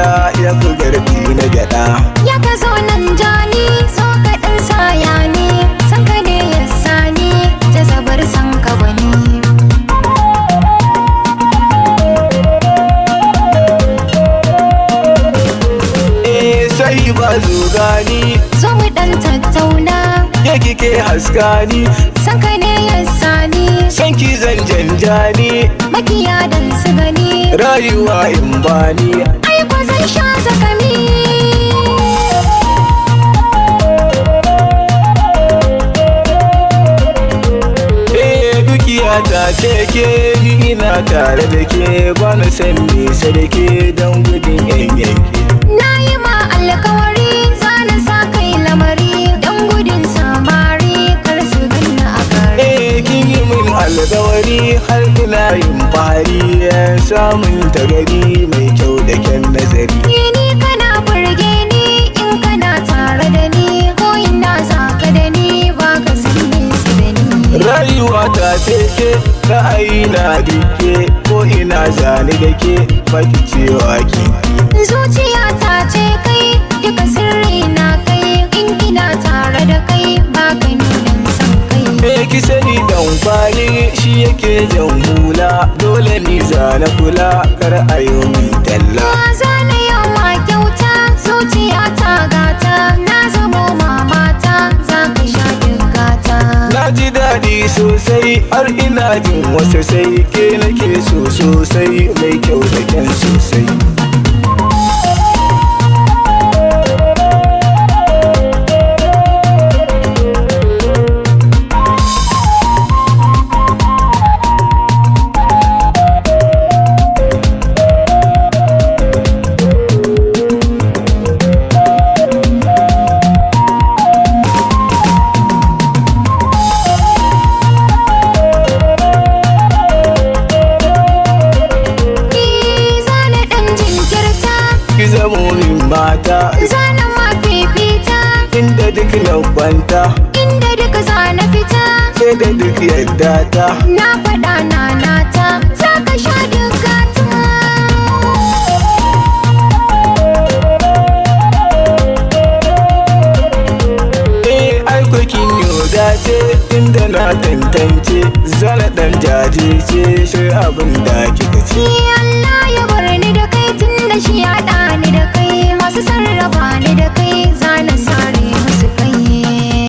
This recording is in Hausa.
na ya fi garbi na gyada. Ya ka zo nan jani zo ka ɗan saya ni, san ka ne ya sani jazabar san ka gwani. Sai ba gani zo mu ɗan tattauna, ya kike haskani san ka ne ya sani san ki zan janjani makiya dan su gani rayuwa in bani. ai ko zan sha zakami. Dukiya ta ce ke ni ina tare da ke bana san nisa da ke don gudun yanke. Na yi ma alkawari zana sa kai lamari don gudun samari kar su ganna a gari. Kin yi min alkawari har ina yin fahari samun tagari mai kyau da kyan nazari. Ni kana burge ni in kana tare da ni ko ina za ka da ni ba ka san nesa da ni. Rayuwa ta teke ra'ayi na dike ko ina zane da ke baki cewa kinki. Zuciya ta ce kai duka sirri na kai in ina tare da kai ba ka nunan san kai. Ki sani dan kwali shi yake jan hula dole ni zana kula kar a yi min talla. Na zana yau ma kyauta zuciya ta gata na zamo mamata za ka sha dukata. Na ji daɗi sosai har ina jin wasu sai ke nake so sosai mai kyau da kyan sosai. Ki zamo min mata zana ma fifita inda duk na kwanta inda duka zana fita sai da duk yadda ta. na faɗa na nata za ka sha dukata. Aikokin yau dace inda na tantance zana ɗan jajirce shi abin da kika ce.